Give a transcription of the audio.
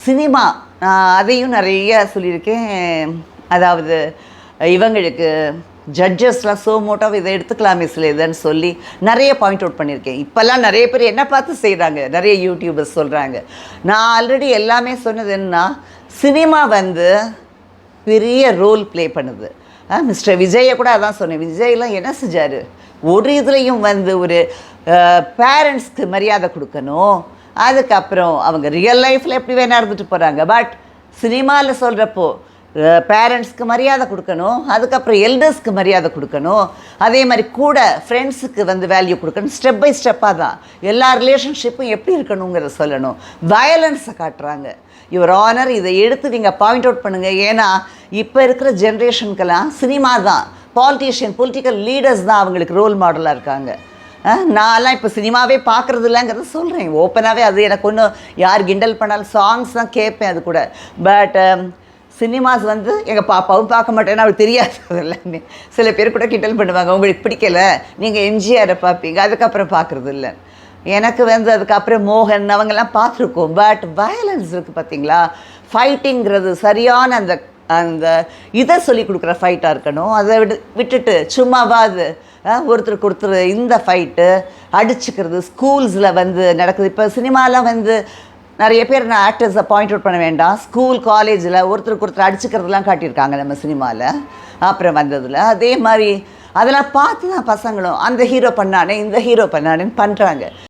Cinema அதையும் நிறைய சொல்லியிருக்கேன். அதாவது இவங்களுக்கு ஜட்ஜஸ்லாம் மோட்டாக இதை எடுத்துக்கலாமே சில இதுன்னு சொல்லி நிறைய பாயிண்ட் அவுட் பண்ணியிருக்கேன். இப்போல்லாம் நிறைய பேர் என்ன பார்த்து செய்கிறாங்க, நிறைய யூடியூபர்ஸ் சொல்கிறாங்க. நான் ஆல்ரெடி எல்லாமே சொன்னது என்னன்னா, சினிமா பெரிய ரோல் ப்ளே பண்ணுது. மிஸ்டர் விஜயை கூட அதான் சொன்னேன். விஜய்லாம் என்ன செஞ்சார், ஒரு இதுலேயும் ஒரு பேரண்ட்ஸ்க்கு மரியாதை கொடுக்கணும். அதுக்கப்புறம் அவங்க ரியல் லைஃப்பில் எப்படி வேணா இருந்துட்டு போகிறாங்க. பட் சினிமாவில் சொல்கிறப்போ பேரண்ட்ஸ்க்கு மரியாதை கொடுக்கணும், அதுக்கப்புறம் எல்டர்ஸ்க்கு மரியாதை கொடுக்கணும், அதே மாதிரி கூட ஃப்ரெண்ட்ஸுக்கு வேல்யூ கொடுக்கணும். ஸ்டெப் பை ஸ்டெப்பாக தான் எல்லா ரிலேஷன்ஷிப்பும் எப்படி இருக்கணுங்கிறத சொல்லணும். வயலன்ஸை காட்டுறாங்க. யுவர் ஆனர், இதை எடுத்து நீங்கள் பாயிண்ட் அவுட் பண்ணுங்கள். ஏன்னா இப்போ இருக்கிற ஜென்ரேஷனுக்கெல்லாம் சினிமா தான், பொலிட்டிக்கல் லீடர்ஸ் தான் அவங்களுக்கு ரோல் மாடலாக இருக்காங்க. நான்லாம் இப்போ சினிமாவே பார்க்குறது இல்லைங்கிறத சொல்கிறேன் ஓப்பனாகவே. அது எனக்கு ஒன்றும் யார் கிண்டல் பண்ணாலும் சாங்ஸ் தான் கேட்பேன் அது கூட. பட் சினிமாஸ் எங்கள் பாப்பாவும் பார்க்க மாட்டேன்னு அவளுக்கு தெரியாது. எல்லாமே சில பேர் கூட கிண்டல் பண்ணுவாங்க, உங்களுக்கு பிடிக்கலை, நீங்கள் எம்ஜிஆரை பார்ப்பீங்க, அதுக்கப்புறம் பார்க்குறது இல்லை. எனக்கு அதுக்கப்புறம் மோகன் அவங்கெல்லாம் பார்த்துருக்கோம். பட் வயலன்ஸ் இருக்குது பார்த்தீங்களா, ஃபைட்டிங்கிறது சரியான அந்த இதை சொல்லி கொடுக்குற ஃபைட்டாக இருக்கணும். அதை விட்டுட்டு சும்மாவாது ஒருத்தருக்கு இந்த ஃபைட்டு அடிச்சுக்கிறது ஸ்கூல்ஸில் நடக்குது. இப்போ சினிமாலாம் நிறைய பேர் நான் ஆக்டர்ஸை பாயிண்ட் அவுட் பண்ண வேண்டாம், ஸ்கூல் காலேஜில் ஒருத்தருக்கு அடிச்சுக்கிறதுலாம் காட்டியிருக்காங்க நம்ம சினிமாவில். அப்புறம் வந்ததில் அதே மாதிரி அதெல்லாம் பார்த்து தான் பசங்களும் அந்த ஹீரோ பண்ணானே இந்த ஹீரோ பண்ணானேன்னு பண்ணுறாங்க.